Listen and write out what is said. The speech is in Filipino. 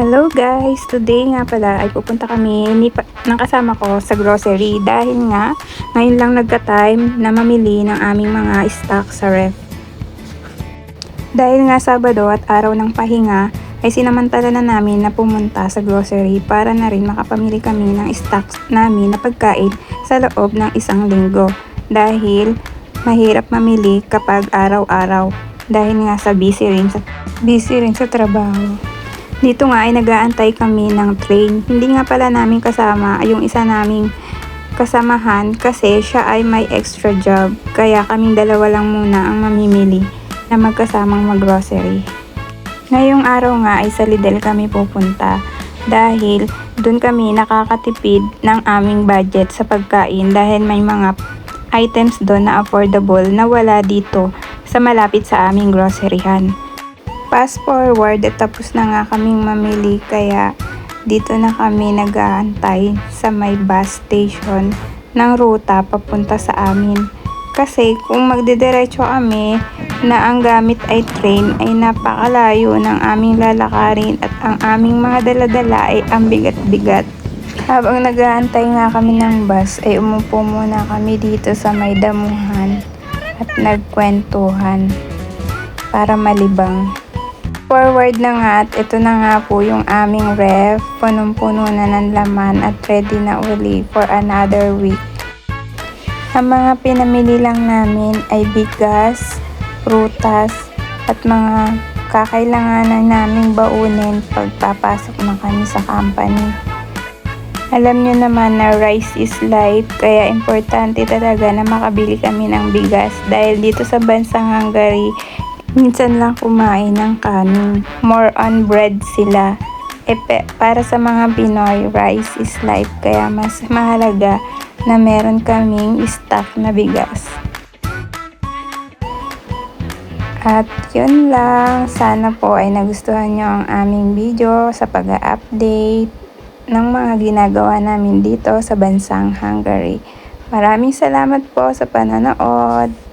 Hello guys! Today nga pala ay pupunta kami ng kasama ko sa grocery dahil nga ngayon lang nagka-time na mamili ng aming mga stock sa ref. Dahil nga Sabado at araw ng pahinga ay sinamantala na namin na pumunta sa grocery para na rin makapamili kami ng stocks namin na pagkain sa loob ng isang linggo dahil mahirap mamili kapag araw-araw dahil nga sa busy rin sa trabaho. Dito nga ay nag-aantay kami ng train. Hindi nga pala namin kasama yung isa naming kasamahan kasi siya ay may extra job. Kaya kaming dalawa lang muna ang mamimili na magkasamang mag-grocery. Ngayong araw nga ay sa Lidl kami pupunta dahil dun kami nakakatipid ng aming budget sa pagkain dahil may mga items doon na affordable na wala dito sa malapit sa aming groceryhan. Fast forward at tapos na nga kaming mamili kaya dito na kami nag-aantay sa may bus station ng ruta papunta sa amin. Kasi kung magdidiretso kami na ang gamit ay train ay napakalayo ng aming lalakarin at ang aming mga daladala ay ang bigat-bigat. Habang nag-aantay nga kami ng bus ay umupo muna kami dito sa may damuhan at nagkwentuhan para malibang. Forward na nga at ito na nga po yung aming ref, punong-puno na ng laman at ready na uli for another week. Ang mga pinamili lang namin ay bigas, prutas at mga kakailanganan naming baunin pagpapasok na kami sa company. Alam nyo naman na rice is life kaya importante talaga na makabili kami ng bigas dahil dito sa bansang Hungary minsan lang kumain ng kanin. More on bread sila. Para sa mga Pinoy, rice is life. Kaya mas mahalaga na meron kaming stock na bigas. At yun lang. Sana po ay nagustuhan nyo ang aming video sa pag-update ng mga ginagawa namin dito sa bansang Hungary. Maraming salamat po sa panonood.